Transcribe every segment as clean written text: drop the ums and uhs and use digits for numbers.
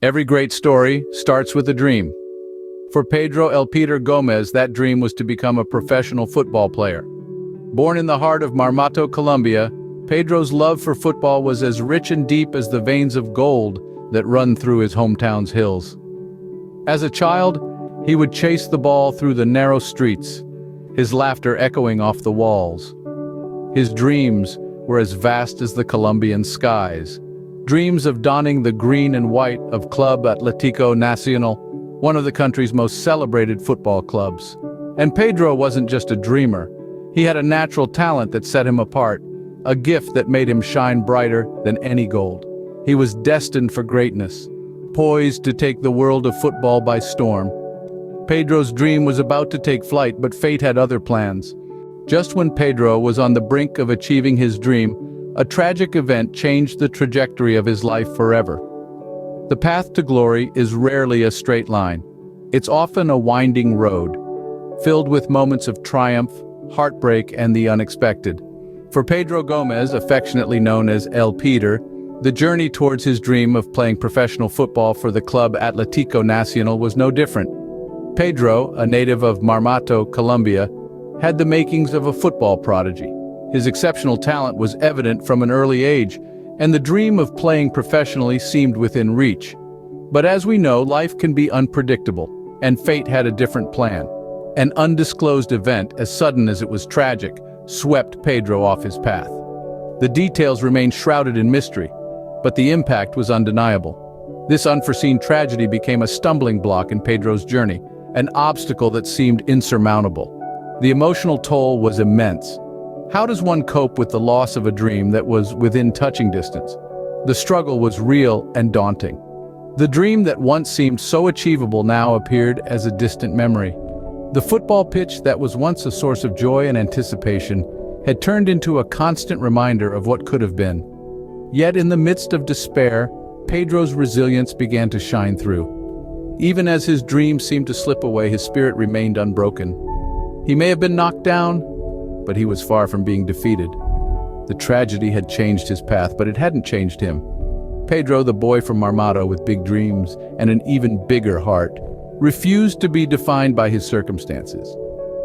Every great story starts with a dream. For Pedro Gómez, that dream was to become a professional football player. Born in the heart of Marmato, Colombia, Pedro's love for football was as rich and deep as the veins of gold that run through his hometown's hills. As a child, he would chase the ball through the narrow streets, his laughter echoing off the walls. His dreams were as vast as the Colombian skies. Dreams of donning the green and white of Club Atlético Nacional, one of the country's most celebrated football clubs. And Pedro wasn't just a dreamer. He had a natural talent that set him apart, a gift that made him shine brighter than any gold. He was destined for greatness, poised to take the world of football by storm. Pedro's dream was about to take flight, but fate had other plans. Just when Pedro was on the brink of achieving his dream, a tragic event changed the trajectory of his life forever. The path to glory is rarely a straight line. It's often a winding road, filled with moments of triumph, heartbreak, and the unexpected. For Pedro Gómez, affectionately known as El Peter, the journey towards his dream of playing professional football for the Club Atlético Nacional was no different. Pedro, a native of Marmato, Colombia, had the makings of a football prodigy. His exceptional talent was evident from an early age, and the dream of playing professionally seemed within reach. But as we know, life can be unpredictable, and fate had a different plan. An undisclosed event, as sudden as it was tragic, swept Pedro off his path. The details remained shrouded in mystery, but the impact was undeniable. This unforeseen tragedy became a stumbling block in Pedro's journey, an obstacle that seemed insurmountable. The emotional toll was immense. How does one cope with the loss of a dream that was within touching distance? The struggle was real and daunting. The dream that once seemed so achievable now appeared as a distant memory. The football pitch that was once a source of joy and anticipation had turned into a constant reminder of what could have been. Yet in the midst of despair, Pedro's resilience began to shine through. Even as his dream seemed to slip away, his spirit remained unbroken. He may have been knocked down, but he was far from being defeated. The tragedy had changed his path, but it hadn't changed him. Pedro, the boy from Marmato with big dreams and an even bigger heart, refused to be defined by his circumstances.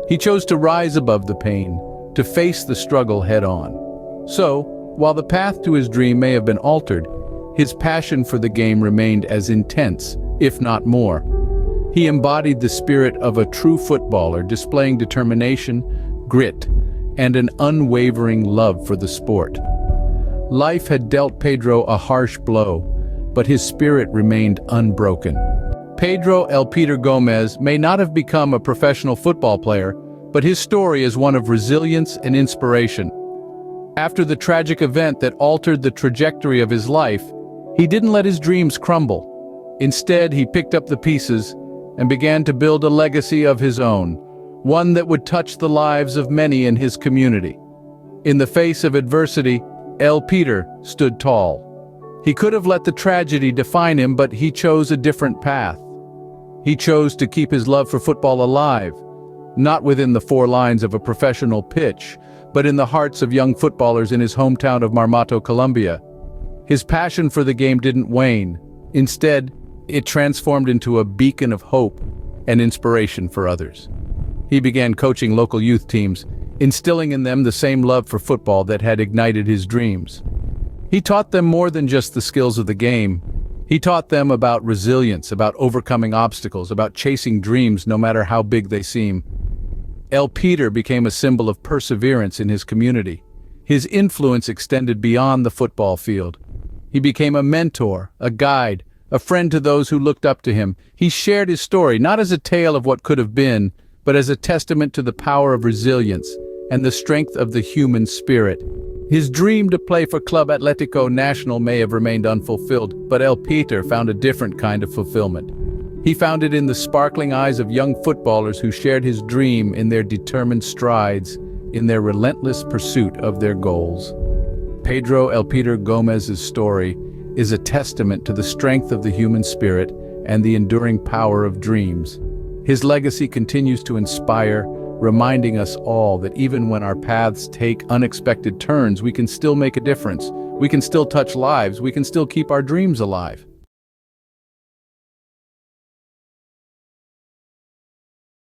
He chose to rise above the pain, to face the struggle head-on. So, while the path to his dream may have been altered, his passion for the game remained as intense, if not more. He embodied the spirit of a true footballer, displaying determination, grit, and an unwavering love for the sport. Life had dealt Pedro a harsh blow, but his spirit remained unbroken. Pedro El Peter Gómez may not have become a professional football player, but his story is one of resilience and inspiration. After the tragic event that altered the trajectory of his life, he didn't let his dreams crumble. Instead, he picked up the pieces and began to build a legacy of his own, one that would touch the lives of many in his community. In the face of adversity, El Peter stood tall. He could have let the tragedy define him, but he chose a different path. He chose to keep his love for football alive, not within the four lines of a professional pitch, but in the hearts of young footballers in his hometown of Marmato, Colombia. His passion for the game didn't wane. Instead, it transformed into a beacon of hope and inspiration for others. He began coaching local youth teams, instilling in them the same love for football that had ignited his dreams. He taught them more than just the skills of the game. He taught them about resilience, about overcoming obstacles, about chasing dreams no matter how big they seem. El Peter became a symbol of perseverance in his community. His influence extended beyond the football field. He became a mentor, a guide, a friend to those who looked up to him. He shared his story, not as a tale of what could have been, but as a testament to the power of resilience and the strength of the human spirit. His dream to play for Club Atlético Nacional may have remained unfulfilled, but El Peter found a different kind of fulfillment. He found it in the sparkling eyes of young footballers who shared his dream, in their determined strides, in their relentless pursuit of their goals. Pedro El Peter Gómez's story is a testament to the strength of the human spirit and the enduring power of dreams. His legacy continues to inspire, reminding us all that even when our paths take unexpected turns, we can still make a difference. We can still touch lives. We can still keep our dreams alive.